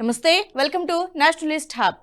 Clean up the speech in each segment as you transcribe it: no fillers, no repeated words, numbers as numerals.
నమస్తే welcome to Nationalist hub.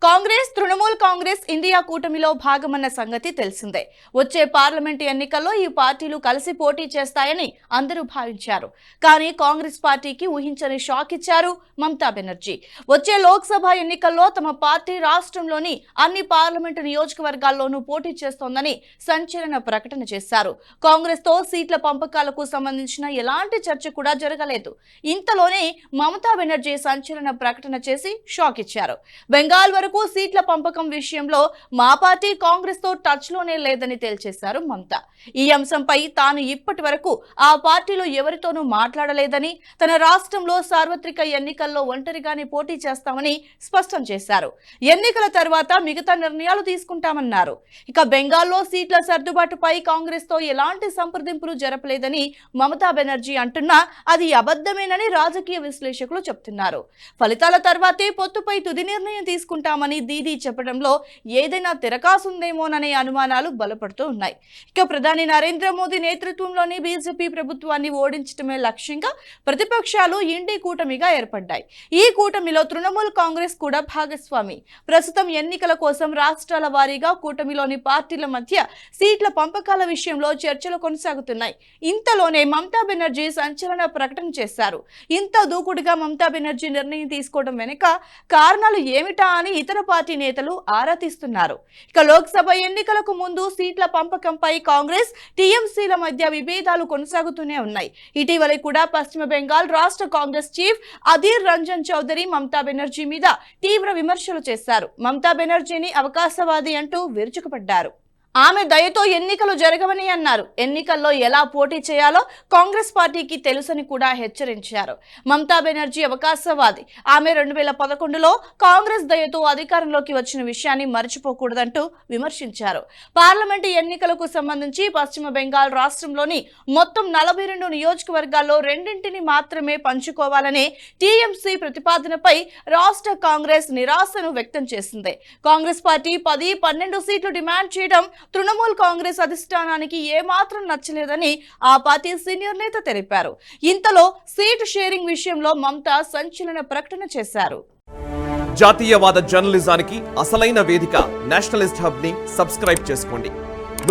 Congress Trinamool Congress India కూటమిలో భాగమన్న సంగతి తెలిసిందే. వచ్చే పార్లమెంటు ఎన్నికల్లో ఈ పార్టీలు కలిసి పోటీ చేస్తాయని అందరూ భావించారు. కానీ కాంగ్రెస్ పార్టీకి ఊహించని షాక్ ఇచ్చారు మమతా బెనర్జీ. వచ్చే లోక్సభ ఎన్నికల్లో తమ పార్టీ రాష్ట్రంలోని అన్ని పార్లమెంటు నియోజకవర్గాల్లోనూ పోటీ చేస్తోందని సంచలన ప్రకటన చేశారు. కాంగ్రెస్ తో సీట్ల పంపకాలకు సంబంధించిన ఎలాంటి చర్చ కూడా జరగలేదు. ఇంతలోనే మమతా బెనర్జీ సంచలన ప్రకటన చేసి షాక్ ఇచ్చారు. బెంగాల్ వరకు సీట్ల పంపకం విషయంలో మా పార్టీ కాంగ్రెస్ తో టచ్ లోనే లేదని తేల్చేశారు మమతా. ఈ అంశంపై తాను ఇప్పటి వరకు ఆ పార్టీలో ఎవరితోనూ మాట్లాడలేదని, తన రాష్ట్రంలో సార్వత్రిక ఎన్నికల్లో ఒంటరిగానే పోటీ చేస్తామని స్పష్టం చేశారు. ఎన్నికల తర్వాత మిగతా నిర్ణయాలు తీసుకుంటామన్నారు. ఇక బెంగాల్లో సీట్ల సర్దుబాటుపై కాంగ్రెస్ తో ఎలాంటి సంప్రదింపులు జరపలేదని మమతా బెనర్జీ అంటున్నా అది అబద్ధమేనని రాజకీయ విశ్లేషకులు చెప్తున్నారు. ఫలితాల తర్వాతే పొత్తుపై తుది నిర్ణయం తీసుకుంటామని దీదీ చెప్పడంలో ఏదైనా తెరకాసుందేమోననే అనుమానాలు బలపడుతూ ఉన్నాయి. ఇక ప్రధాని నరేంద్ర మోదీ నేతృత్వంలోని బీజేపీ ప్రభుత్వాన్ని ఓడించడమే లక్ష్యంగా ప్రతిపక్షాలు ఇండి కూటమిగా ఏర్పడ్డాయి. ఈ కూటమిలో తృణమూల్ కాంగ్రెస్ కూడా భాగస్వామి. ప్రస్తుతం ఎన్నికల కోసం రాష్ట్రాల వారీగా కూటమిలోని పార్టీల మధ్య సీట్ల పంపకాల విషయంలో చర్చలు కొనసాగుతున్నాయి. ఇంతలోనే మమతా బెనర్జీ సంచలన ప్రకటన చేశారు. ఇంత దూకుడుగా మమతా బెనర్జీ నిర్ణయం తీసుకోవడం వెనుక కారణాలు ఏమిటా అని ఇతర పార్టీ నేతలు ఆరా తీస్తున్నారు. ఇక లోక్సభ ఎన్నికలకు ముందు సీట్ల పంపకంపై కాంగ్రెస్ టీఎంసీల మధ్య విభేదాలు కొనసాగుతూనే ఉన్నాయి. ఇటీవల కూడా పశ్చిమ బెంగాల్ రాష్ట్ర కాంగ్రెస్ చీఫ్ అధీర్ రంజన్ చౌదరి మమతా బెనర్జీ మీద తీవ్ర విమర్శలు చేశారు. మమతా బెనర్జీని అవకాశవాది అంటూ విరుచుకుపడ్డారు. ఆమె దయతో ఎన్నికలు జరగవని అన్నారు. ఎన్నికల్లో ఎలా పోటీ చేయాలో కాంగ్రెస్ పార్టీకి తెలుసని కూడా హెచ్చరించారు. మమతా బెనర్జీ అవకాశవాది. ఆమె 2011లో కాంగ్రెస్ దయతో అధికారంలోకి వచ్చిన విషయాన్ని మర్చిపోకూడదంటూ విమర్శించారు. పార్లమెంటు ఎన్నికలకు సంబంధించి పశ్చిమ బెంగాల్ రాష్ట్రంలోని మొత్తం 42 నియోజకవర్గాల్లో రెండింటిని మాత్రమే పంచుకోవాలనే టీఎంసీ ప్రతిపాదనపై రాష్ట్ర కాంగ్రెస్ నిరాశను వ్యక్తం చేసింది. కాంగ్రెస్ పార్టీ 10-12 సీట్లు డిమాండ్ చేయడం తృణమూల్ కాంగ్రెస్ అధిష్టానానికి ఏమాత్రం నచ్చలేదని ఆ పార్టీ సీనియర్ నేత తెలిపారు. ఇంతలో సీటు షేరింగ్ విషయంలో మమతా సంచలన ప్రకటన చేశారు. జాతీయవాద జర్నలిజానికి అసలైన వేదిక నేషనలిస్ట్ హబ్ ని సబ్స్క్రైబ్ చేసుకోండి.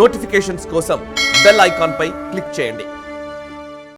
నోటిఫికేషన్స్ కోసం బెల్ ఐకాన్ పై క్లిక్ చేయండి.